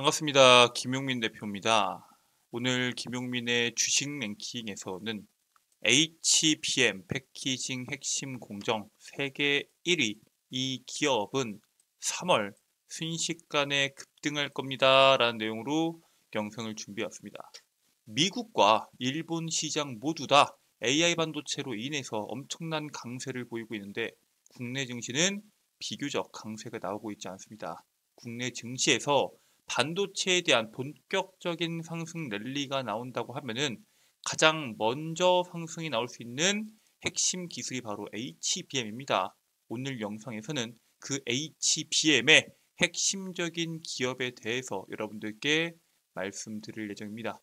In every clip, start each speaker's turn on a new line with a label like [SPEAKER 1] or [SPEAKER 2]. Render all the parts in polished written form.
[SPEAKER 1] 반갑습니다. 김용민 대표입니다. 오늘 김용민의 주식 랭킹에서는 HBM 패키징 핵심 공정 세계 1위 이 기업은 3월 순식간에 급등할 겁니다. 라는 내용으로 영상을 준비해왔습니다. 미국과 일본 시장 모두 다 AI 반도체로 인해서 엄청난 강세를 보이고 있는데 국내 증시는 비교적 강세가 나오고 있지 않습니다. 국내 증시에서 반도체에 대한 본격적인 상승 랠리가 나온다고 하면은 가장 먼저 상승이 나올 수 있는 핵심 기술이 바로 HBM입니다. 오늘 영상에서는 그 HBM의 핵심적인 기업에 대해서 여러분들께 말씀드릴 예정입니다.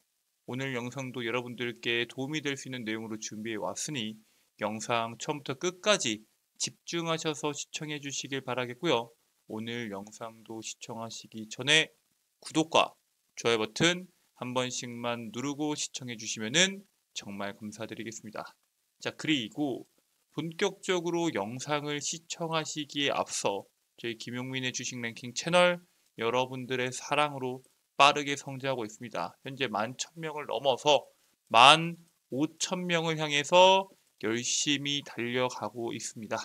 [SPEAKER 1] 오늘 영상도 여러분들께 도움이 될 수 있는 내용으로 준비해 왔으니 영상 처음부터 끝까지 집중하셔서 시청해 주시길 바라겠고요. 오늘 영상도 시청하시기 전에 구독과 좋아요 버튼 한 번씩만 누르고 시청해 주시면 정말 감사드리겠습니다. 자, 그리고 본격적으로 영상을 시청하시기에 앞서 저희 김용민의 주식 랭킹 채널 여러분들의 사랑으로 빠르게 성장하고 있습니다. 현재 11,000명을 넘어서 15,000명을 향해서 열심히 달려가고 있습니다.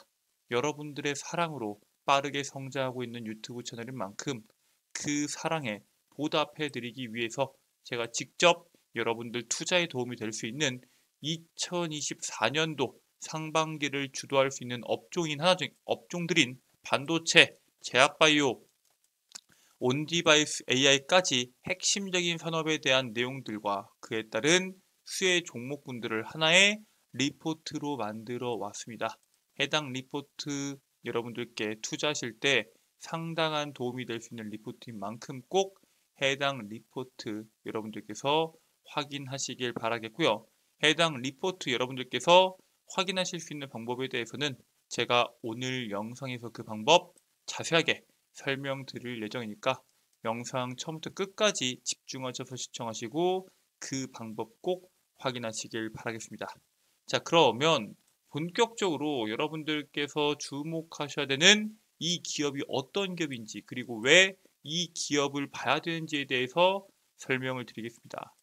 [SPEAKER 1] 여러분들의 사랑으로 빠르게 성장하고 있는 유튜브 채널인 만큼 그 사랑에 보답해드리기 위해서 제가 직접 여러분들 투자에 도움이 될 수 있는 2024년도 상반기를 주도할 수 있는 업종들인 반도체, 제약바이오, 온디바이스 AI까지 핵심적인 산업에 대한 내용들과 그에 따른 수혜 종목군들을 하나의 리포트로 만들어 왔습니다. 해당 리포트 여러분들께 투자하실 때 상당한 도움이 될 수 있는 리포트인 만큼 꼭 해당 리포트 여러분들께서 확인하시길 바라겠고요. 해당 리포트 여러분들께서 확인하실 수 있는 방법에 대해서는 제가 오늘 영상에서 그 방법 자세하게 설명드릴 예정이니까 영상 처음부터 끝까지 집중하셔서 시청하시고 그 방법 꼭 확인하시길 바라겠습니다. 자, 그러면 본격적으로 여러분들께서 주목하셔야 되는 이 기업이 어떤 기업인지 그리고 왜 이 기업을 봐야 되는지에 대해서 설명을 드리겠습니다.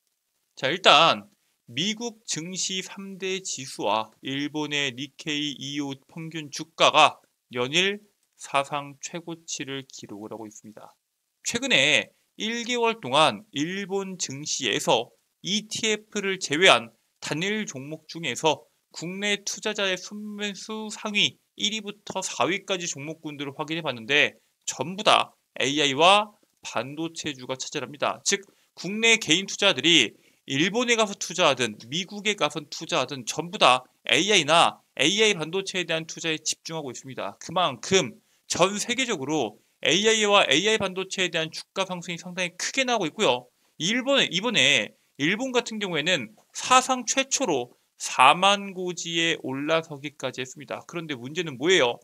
[SPEAKER 1] 자, 일단 미국 증시 3대 지수와 일본의 니케이 25 평균 주가가 연일 사상 최고치를 기록을 하고 있습니다. 최근에 1개월 동안 일본 증시에서 ETF를 제외한 단일 종목 중에서 국내 투자자의 순매수 상위 1위부터 4위까지 종목군들을 확인해 봤는데 전부 다 AI와 반도체주가 차지합니다. 즉 국내 개인 투자들이 일본에 가서 투자하든 미국에 가서 투자하든 전부 다 AI나 AI 반도체에 대한 투자에 집중하고 있습니다. 그만큼 전 세계적으로 AI와 AI 반도체에 대한 주가 상승이 상당히 크게 나오고 있고요. 이번에 일본 같은 경우에는 사상 최초로 4만 고지에 올라서기까지 했습니다. 그런데 문제는 뭐예요?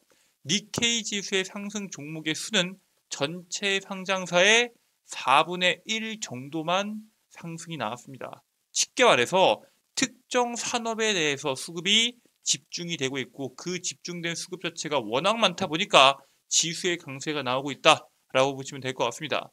[SPEAKER 1] 니케이 지수의 상승 종목의 수는 전체 상장사의 4분의 1 정도만 상승이 나왔습니다. 쉽게 말해서 특정 산업에 대해서 수급이 집중이 되고 있고 그 집중된 수급 자체가 워낙 많다 보니까 지수의 강세가 나오고 있다라고 보시면 될 것 같습니다.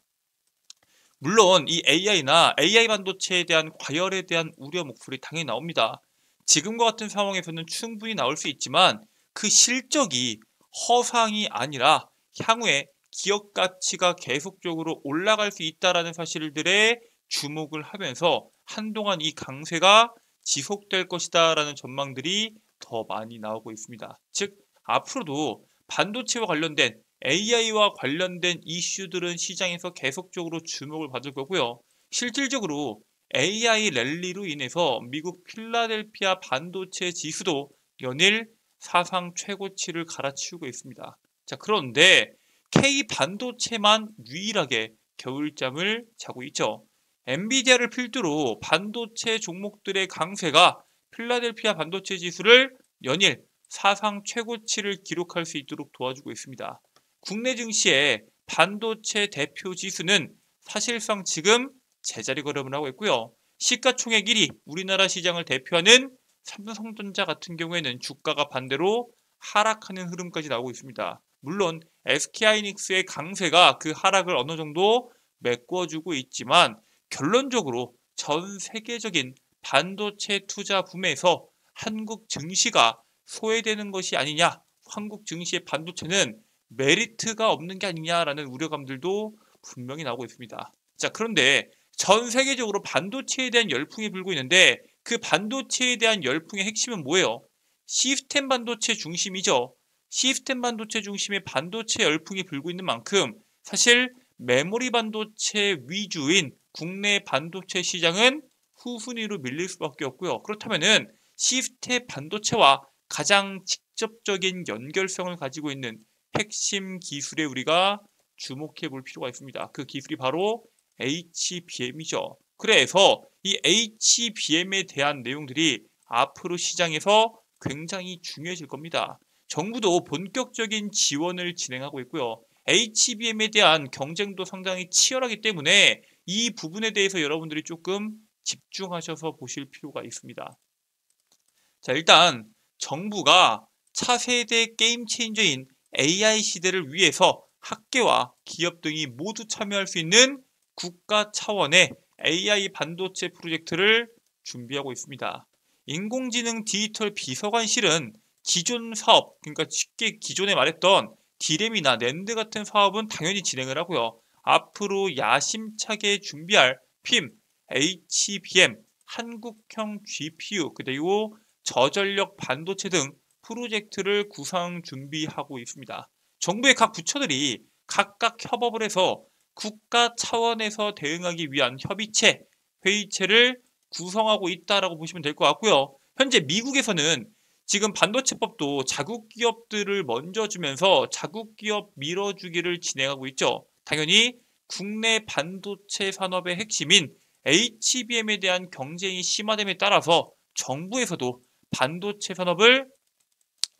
[SPEAKER 1] 물론 이 AI나 AI 반도체에 대한 과열에 대한 우려 목소리 당연히 나옵니다. 지금과 같은 상황에서는 충분히 나올 수 있지만 그 실적이 허상이 아니라 향후에 기업 가치가 계속적으로 올라갈 수 있다는 사실들에 주목을 하면서 한동안 이 강세가 지속될 것이다라는 전망들이 더 많이 나오고 있습니다. 즉 앞으로도 반도체와 관련된 AI와 관련된 이슈들은 시장에서 계속적으로 주목을 받을 거고요. 실질적으로 AI 랠리로 인해서 미국 필라델피아 반도체 지수도 연일 사상 최고치를 갈아치우고 있습니다. 자, 그런데 K 반도체만 유일하게 겨울잠을 자고 있죠. 엔비디아를 필두로 반도체 종목들의 강세가 필라델피아 반도체 지수를 연일 사상 최고치를 기록할 수 있도록 도와주고 있습니다. 국내 증시의 반도체 대표 지수는 사실상 지금 제자리 걸음을 하고 있고요. 시가총액 1위 우리나라 시장을 대표하는 삼성전자 같은 경우에는 주가가 반대로 하락하는 흐름까지 나오고 있습니다. 물론 SK하이닉스의 강세가 그 하락을 어느 정도 메꿔주고 있지만 결론적으로 전 세계적인 반도체 투자 붐에서 한국 증시가 소외되는 것이 아니냐, 한국 증시의 반도체는 메리트가 없는 게 아니냐라는 우려감들도 분명히 나오고 있습니다. 자, 그런데 전 세계적으로 반도체에 대한 열풍이 불고 있는데 그 반도체에 대한 열풍의 핵심은 뭐예요? 시스템 반도체 중심이죠. 시스템 반도체 중심의 반도체 열풍이 불고 있는 만큼 사실 메모리 반도체 위주인 국내 반도체 시장은 후순위로 밀릴 수밖에 없고요. 그렇다면은 시스템 반도체와 가장 직접적인 연결성을 가지고 있는 핵심 기술에 우리가 주목해 볼 필요가 있습니다. 그 기술이 바로 HBM이죠. 그래서 이 HBM에 대한 내용들이 앞으로 시장에서 굉장히 중요해질 겁니다. 정부도 본격적인 지원을 진행하고 있고요. HBM에 대한 경쟁도 상당히 치열하기 때문에 이 부분에 대해서 여러분들이 조금 집중하셔서 보실 필요가 있습니다. 자, 일단 정부가 차세대 게임 체인저인 AI 시대를 위해서 학계와 기업 등이 모두 참여할 수 있는 국가 차원의 AI 반도체 프로젝트를 준비하고 있습니다. 인공지능 디지털 비서관실은 기존 사업, 그러니까 쉽게 기존에 말했던 D램이나 낸드 같은 사업은 당연히 진행을 하고요. 앞으로 야심차게 준비할 PIM, HBM, 한국형 GPU, 그리고 저전력 반도체 등 프로젝트를 구상 준비하고 있습니다. 정부의 각 부처들이 각각 협업을 해서 국가 차원에서 대응하기 위한 협의체, 회의체를 구성하고 있다라고 보시면 될 것 같고요. 현재 미국에서는 지금 반도체법도 자국 기업들을 먼저 주면서 자국 기업 밀어주기를 진행하고 있죠. 당연히 국내 반도체 산업의 핵심인 HBM에 대한 경쟁이 심화됨에 따라서 정부에서도 반도체 산업을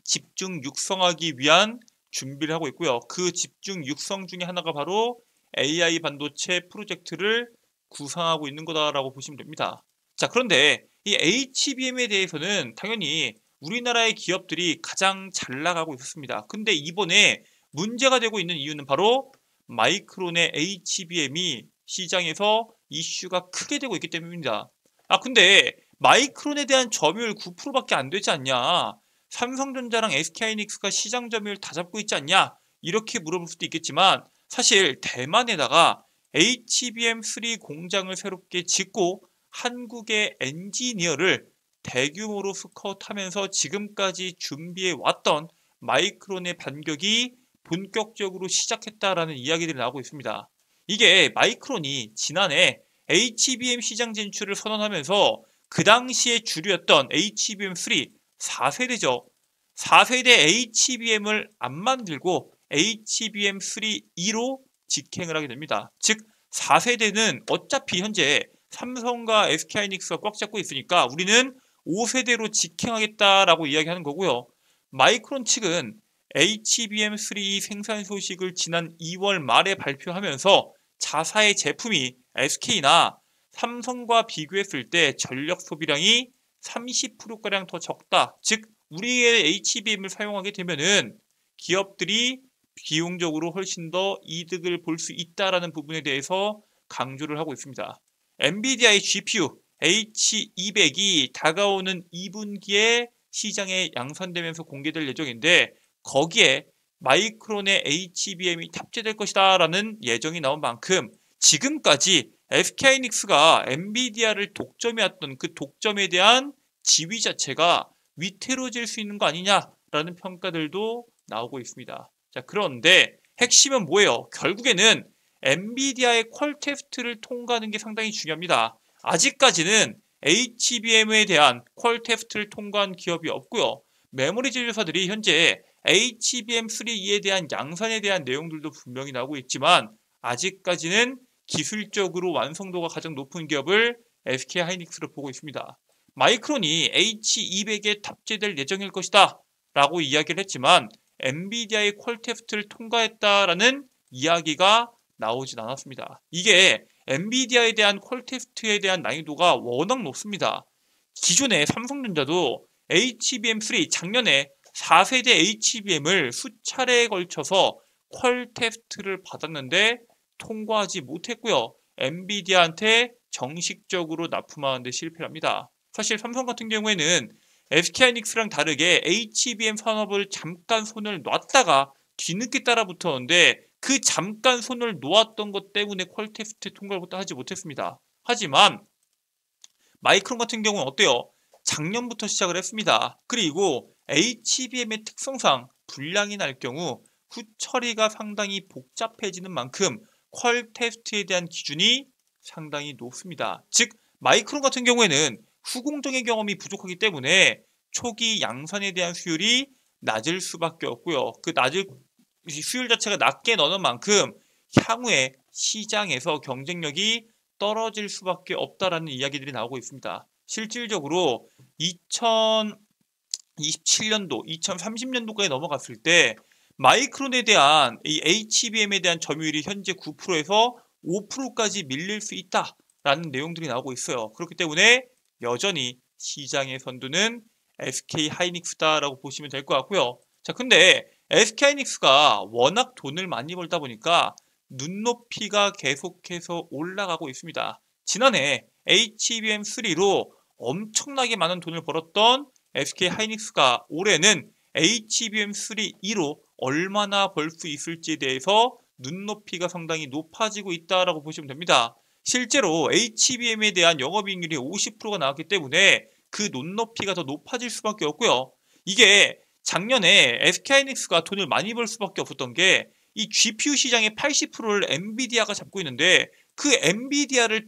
[SPEAKER 1] 집중 육성하기 위한 준비를 하고 있고요. 그 집중 육성 중에 하나가 바로 AI 반도체 프로젝트를 구상하고 있는 거다라고 보시면 됩니다. 자, 그런데 이 HBM에 대해서는 당연히 우리나라의 기업들이 가장 잘 나가고 있었습니다. 근데 이번에 문제가 되고 있는 이유는 바로 마이크론의 HBM이 시장에서 이슈가 크게 되고 있기 때문입니다. 근데 마이크론에 대한 점유율 9%밖에 안 되지 않냐? 삼성전자랑 SK하이닉스가 시장 점유율 다 잡고 있지 않냐? 이렇게 물어볼 수도 있겠지만 사실 대만에다가 HBM3 공장을 새롭게 짓고 한국의 엔지니어를 대규모로 스카우트하면서 지금까지 준비해 왔던 마이크론의 반격이 본격적으로 시작했다라는 이야기들이 나오고 있습니다. 이게 마이크론이 지난해 HBM 시장 진출을 선언하면서 그 당시에 주류였던 HBM3 4세대죠. 4세대 HBM을 안 만들고 HBM3E로 직행을 하게 됩니다. 즉 4세대는 어차피 현재 삼성과 SK하이닉스가 꽉 잡고 있으니까 우리는 5세대로 직행하겠다라고 이야기하는 거고요. 마이크론 측은 HBM3 생산 소식을 지난 2월 말에 발표하면서 자사의 제품이 SK나 삼성과 비교했을 때 전력 소비량이 30%가량 더 적다. 즉 우리의 HBM을 사용하게 되면은 기업들이 비용적으로 훨씬 더 이득을 볼 수 있다라는 부분에 대해서 강조를 하고 있습니다. 엔비디아의 GPU H200이 다가오는 2분기에 시장에 양산되면서 공개될 예정인데 거기에 마이크론의 HBM이 탑재될 것이다 라는 예정이 나온 만큼 지금까지 SK하이닉스가 엔비디아를 독점해왔던 그 독점에 대한 지위 자체가 위태로워질 수 있는 거 아니냐라는 평가들도 나오고 있습니다. 자, 그런데 핵심은 뭐예요? 결국에는 엔비디아의 퀄 테스트를 통과하는 게 상당히 중요합니다. 아직까지는 HBM에 대한 퀄 테스트를 통과한 기업이 없고요. 메모리 제조사들이 현재 HBM3E에 대한 양산에 대한 내용들도 분명히 나오고 있지만 아직까지는 기술적으로 완성도가 가장 높은 기업을 SK하이닉스로 보고 있습니다. 마이크론이 H200에 탑재될 예정일 것이다 라고 이야기를 했지만 엔비디아의 퀄 테스트를 통과했다라는 이야기가 나오진 않았습니다. 이게 엔비디아에 대한 퀄 테스트에 대한 난이도가 워낙 높습니다. 기존에 삼성전자도 HBM3 작년에 4세대 HBM을 수차례에 걸쳐서 퀄 테스트를 받았는데 통과하지 못했고요. 엔비디아한테 정식적으로 납품하는 데 실패를 합니다. 사실 삼성 같은 경우에는 SK하이닉스랑 다르게 HBM 산업을 잠깐 손을 놨다가 뒤늦게 따라붙었는데 그 잠깐 손을 놓았던 것 때문에 퀄 테스트 통과를 하지 못했습니다. 하지만 마이크론 같은 경우는 어때요? 작년부터 시작을 했습니다. 그리고 HBM의 특성상 불량이 날 경우 후처리가 상당히 복잡해지는 만큼 퀄 테스트에 대한 기준이 상당히 높습니다. 즉 마이크론 같은 경우에는 후공정의 경험이 부족하기 때문에 초기 양산에 대한 수율이 낮을 수밖에 없고요. 그 낮을 수율 자체가 낮게 넣는 만큼 향후에 시장에서 경쟁력이 떨어질 수밖에 없다라는 이야기들이 나오고 있습니다. 실질적으로 2027년도, 2030년도까지 넘어갔을 때 마이크론에 대한 이 HBM에 대한 점유율이 현재 9%에서 5%까지 밀릴 수 있다라는 내용들이 나오고 있어요. 그렇기 때문에 여전히 시장의 선두는 SK하이닉스다라고 보시면 될 것 같고요. 자, 근데 SK하이닉스가 워낙 돈을 많이 벌다 보니까 눈높이가 계속해서 올라가고 있습니다. 지난해 HBM3로 엄청나게 많은 돈을 벌었던 SK하이닉스가 올해는 HBM3E로 얼마나 벌 수 있을지에 대해서 눈높이가 상당히 높아지고 있다라고 보시면 됩니다. 실제로 HBM에 대한 영업이익률이 50%가 나왔기 때문에 그 눈높이가 더 높아질 수밖에 없고요. 이게 작년에 SK하이닉스가 돈을 많이 벌 수밖에 없었던 게 이 GPU 시장의 80%를 엔비디아가 잡고 있는데 그 엔비디아를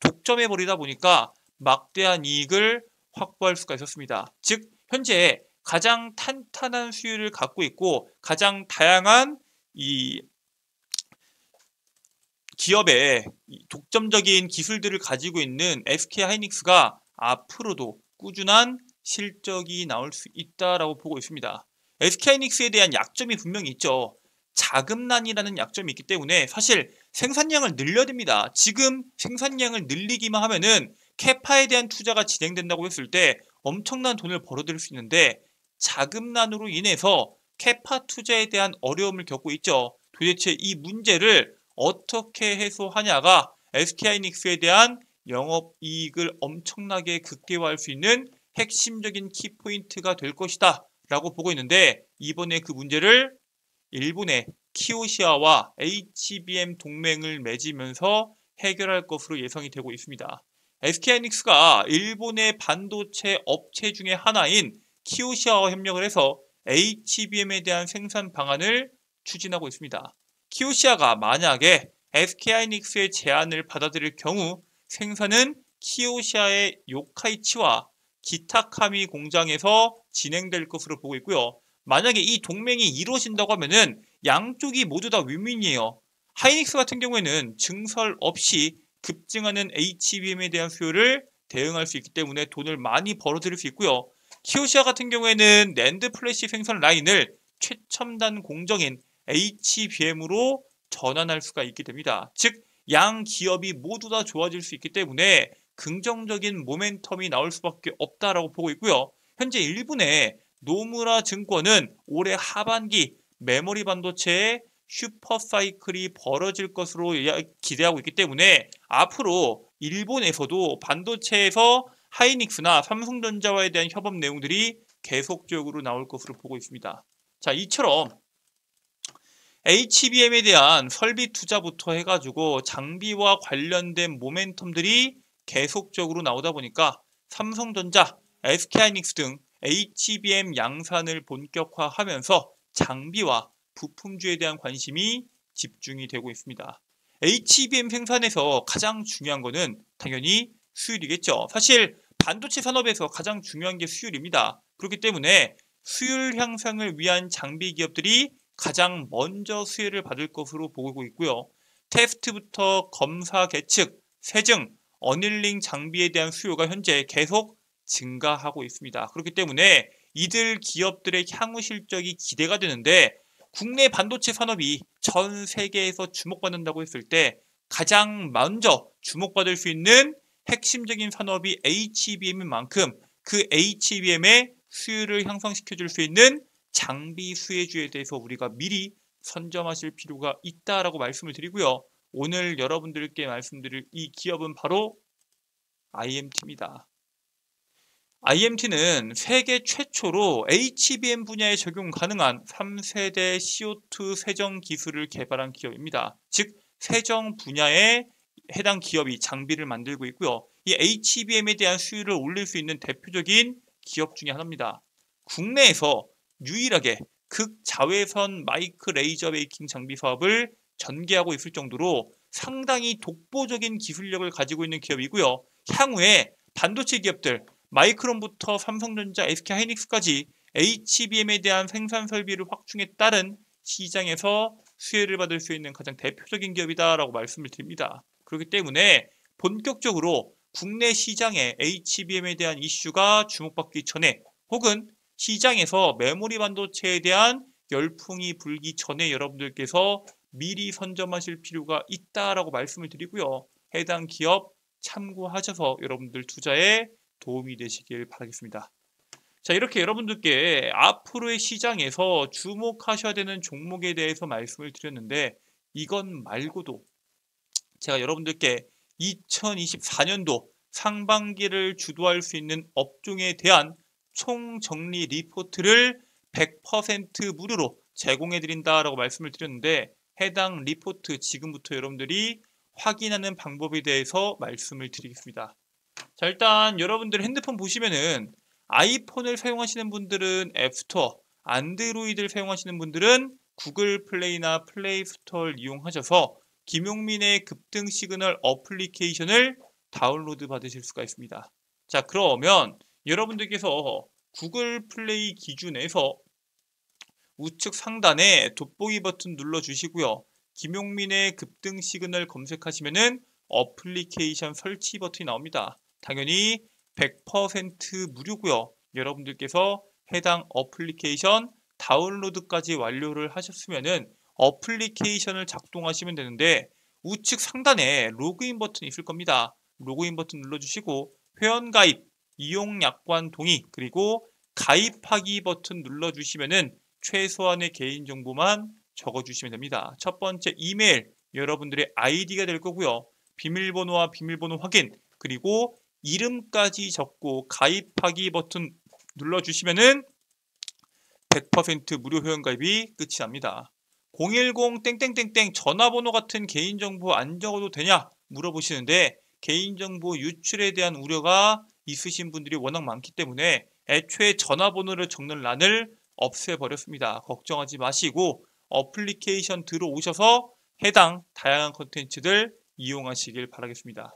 [SPEAKER 1] 독점해버리다 보니까 막대한 이익을 확보할 수가 있었습니다. 즉 현재 가장 탄탄한 수율을 갖고 있고 가장 다양한 이 기업의 독점적인 기술들을 가지고 있는 SK하이닉스가 앞으로도 꾸준한 실적이 나올 수 있다라고 보고 있습니다. SK하이닉스에 대한 약점이 분명히 있죠. 자금난이라는 약점이 있기 때문에 사실 생산량을 늘려야 됩니다. 지금 생산량을 늘리기만 하면은 캐파에 대한 투자가 진행된다고 했을 때 엄청난 돈을 벌어들일 수 있는데 자금난으로 인해서 캐파 투자에 대한 어려움을 겪고 있죠. 도대체 이 문제를 어떻게 해소하냐가 SK하이닉스에 대한 영업이익을 엄청나게 극대화할 수 있는 핵심적인 키포인트가 될 것이다 라고 보고 있는데 이번에 그 문제를 일본의 키오시아와 HBM 동맹을 맺으면서 해결할 것으로 예상이 되고 있습니다. SK하이닉스가 일본의 반도체 업체 중에 하나인 키오시아와 협력을 해서 HBM에 대한 생산 방안을 추진하고 있습니다. 키오시아가 만약에 SK하이닉스의 제안을 받아들일 경우 생산은 키오시아의 요카이치와 기타카미 공장에서 진행될 것으로 보고 있고요. 만약에 이 동맹이 이루어진다고 하면은 양쪽이 모두 다 윈윈이에요. 하이닉스 같은 경우에는 증설 없이 급증하는 HBM에 대한 수요를 대응할 수 있기 때문에 돈을 많이 벌어들일 수 있고요. 키오시아 같은 경우에는 낸드 플래시 생산 라인을 최첨단 공정인 HBM으로 전환할 수가 있게 됩니다. 즉, 양 기업이 모두 다 좋아질 수 있기 때문에 긍정적인 모멘텀이 나올 수밖에 없다라고 보고 있고요. 현재 일본의 노무라 증권은 올해 하반기 메모리 반도체의 슈퍼사이클이 벌어질 것으로 기대하고 있기 때문에 앞으로 일본에서도 반도체에서 하이닉스나 삼성전자와에 대한 협업 내용들이 계속적으로 나올 것으로 보고 있습니다. 자, 이처럼 HBM에 대한 설비 투자부터 해가지고 장비와 관련된 모멘텀들이 계속적으로 나오다 보니까 삼성전자, SK하이닉스 등 HBM 양산을 본격화하면서 장비와 부품주에 대한 관심이 집중이 되고 있습니다. HBM 생산에서 가장 중요한 것은 당연히 수율이겠죠. 사실 반도체 산업에서 가장 중요한 게 수율입니다. 그렇기 때문에 수율 향상을 위한 장비 기업들이 가장 먼저 수혜를 받을 것으로 보고 있고요. 테스트부터 검사 계측, 세증, 어닐링 장비에 대한 수요가 현재 계속 증가하고 있습니다. 그렇기 때문에 이들 기업들의 향후 실적이 기대가 되는데 국내 반도체 산업이 전 세계에서 주목받는다고 했을 때 가장 먼저 주목받을 수 있는 핵심적인 산업이 HBM인 만큼 그 HBM의 수요를 향상시켜줄 수 있는 장비 수혜주에 대해서 우리가 미리 선점하실 필요가 있다라고 말씀을 드리고요. 오늘 여러분들께 말씀드릴 이 기업은 바로 IMT입니다. IMT는 세계 최초로 HBM 분야에 적용 가능한 3세대 CO2 세정 기술을 개발한 기업입니다. 즉, 세정 분야에 해당 기업이 장비를 만들고 있고요. 이 HBM에 대한 수요를 올릴 수 있는 대표적인 기업 중에 하나입니다. 국내에서 유일하게 극자외선 마이크 레이저 베이킹 장비 사업을 전개하고 있을 정도로 상당히 독보적인 기술력을 가지고 있는 기업이고요. 향후에 반도체 기업들 마이크론부터 삼성전자, SK하이닉스까지 HBM에 대한 생산 설비를 확충에 따른 시장에서 수혜를 받을 수 있는 가장 대표적인 기업이다라고 말씀을 드립니다. 그렇기 때문에 본격적으로 국내 시장에 HBM에 대한 이슈가 주목받기 전에 혹은 시장에서 메모리 반도체에 대한 열풍이 불기 전에 여러분들께서 미리 선점하실 필요가 있다라고 말씀을 드리고요. 해당 기업 참고하셔서 여러분들 투자에 도움이 되시길 바라겠습니다. 자, 이렇게 여러분들께 앞으로의 시장에서 주목하셔야 되는 종목에 대해서 말씀을 드렸는데, 이건 말고도 제가 여러분들께 2024년도 상반기를 주도할 수 있는 업종에 대한 총정리 리포트를 100% 무료로 제공해 드린다라고 말씀을 드렸는데, 해당 리포트 지금부터 여러분들이 확인하는 방법에 대해서 말씀을 드리겠습니다. 자, 일단 여러분들 핸드폰 보시면은 아이폰을 사용하시는 분들은 앱스토어, 안드로이드를 사용하시는 분들은 구글 플레이나 플레이 스토어를 이용하셔서 김용민의 급등 시그널 어플리케이션을 다운로드 받으실 수가 있습니다. 자, 그러면 여러분들께서 구글 플레이 기준에서 우측 상단에 돋보기 버튼 눌러주시고요. 김용민의 급등 시그널 검색하시면은 어플리케이션 설치 버튼이 나옵니다. 당연히 100% 무료고요. 여러분들께서 해당 어플리케이션 다운로드까지 완료를 하셨으면은 어플리케이션을 작동하시면 되는데, 우측 상단에 로그인 버튼이 있을 겁니다. 로그인 버튼 눌러주시고 회원가입, 이용약관 동의, 그리고 가입하기 버튼 눌러주시면은 최소한의 개인정보만 적어주시면 됩니다. 첫 번째 이메일, 여러분들의 아이디가 될 거고요. 비밀번호와 비밀번호 확인, 그리고 이름까지 적고 가입하기 버튼 눌러주시면은 100% 무료 회원가입이 끝이 납니다. 010 땡땡땡땡 전화번호 같은 개인정보 안 적어도 되냐 물어보시는데, 개인정보 유출에 대한 우려가 있으신 분들이 워낙 많기 때문에 애초에 전화번호를 적는 란을 없애버렸습니다. 걱정하지 마시고 어플리케이션 들어오셔서 해당 다양한 콘텐츠들 이용하시길 바라겠습니다.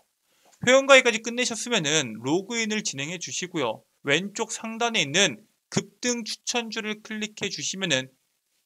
[SPEAKER 1] 회원가입까지 끝내셨으면은 로그인을 진행해 주시고요. 왼쪽 상단에 있는 급등 추천주를 클릭해 주시면은,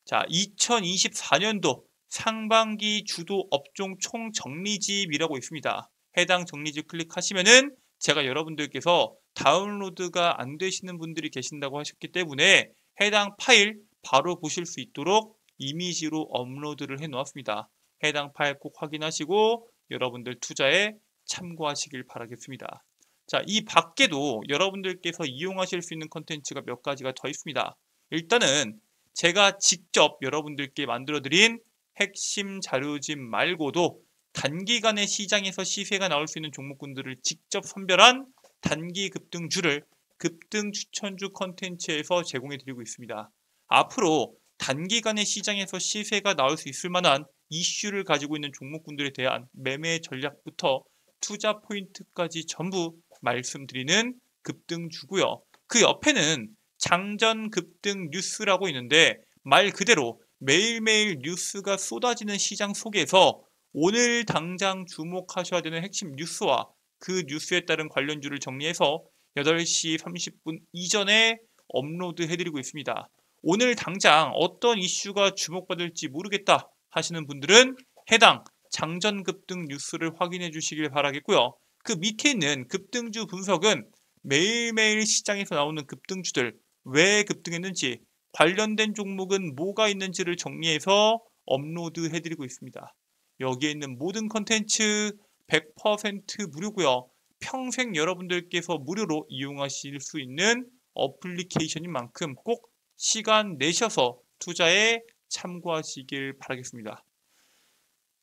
[SPEAKER 1] 자, 2024년도 상반기 주도 업종 총 정리집이라고 있습니다. 해당 정리집 클릭하시면은 제가 여러분들께서 다운로드가 안 되시는 분들이 계신다고 하셨기 때문에 해당 파일 바로 보실 수 있도록 이미지로 업로드를 해 놓았습니다. 해당 파일 꼭 확인하시고 여러분들 투자에 참고하시길 바라겠습니다. 자, 이 밖에도 여러분들께서 이용하실 수 있는 컨텐츠가 몇 가지가 더 있습니다. 일단은 제가 직접 여러분들께 만들어드린 핵심 자료집 말고도 단기간에 시장에서 시세가 나올 수 있는 종목군들을 직접 선별한 단기 급등주를 급등 추천주 컨텐츠에서 제공해 드리고 있습니다. 앞으로 단기간에 시장에서 시세가 나올 수 있을 만한 이슈를 가지고 있는 종목군들에 대한 매매 전략부터 투자 포인트까지 전부 말씀드리는 급등주고요. 그 옆에는 장전 급등 뉴스라고 있는데, 말 그대로 매일매일 뉴스가 쏟아지는 시장 속에서 오늘 당장 주목하셔야 되는 핵심 뉴스와 그 뉴스에 따른 관련주를 정리해서 8시 30분 이전에 업로드 해드리고 있습니다. 오늘 당장 어떤 이슈가 주목받을지 모르겠다 하시는 분들은 해당 장전 급등 뉴스를 확인해 주시길 바라겠고요. 그 밑에 있는 급등주 분석은 매일매일 시장에서 나오는 급등주들 왜 급등했는지, 관련된 종목은 뭐가 있는지를 정리해서 업로드 해드리고 있습니다. 여기에 있는 모든 컨텐츠 100% 무료고요. 평생 여러분들께서 무료로 이용하실 수 있는 어플리케이션인 만큼 꼭 시간 내셔서 투자에 참고하시길 바라겠습니다.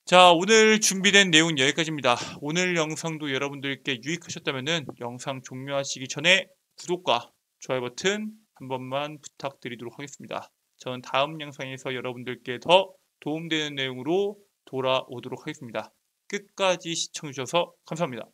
[SPEAKER 1] 자, 오늘 준비된 내용 여기까지입니다. 오늘 영상도 여러분들께 유익하셨다면 영상 종료하시기 전에 구독과 좋아요 버튼 한 번만 부탁드리도록 하겠습니다. 저는 다음 영상에서 여러분들께 더 도움되는 내용으로 돌아오도록 하겠습니다. 끝까지 시청해주셔서 감사합니다.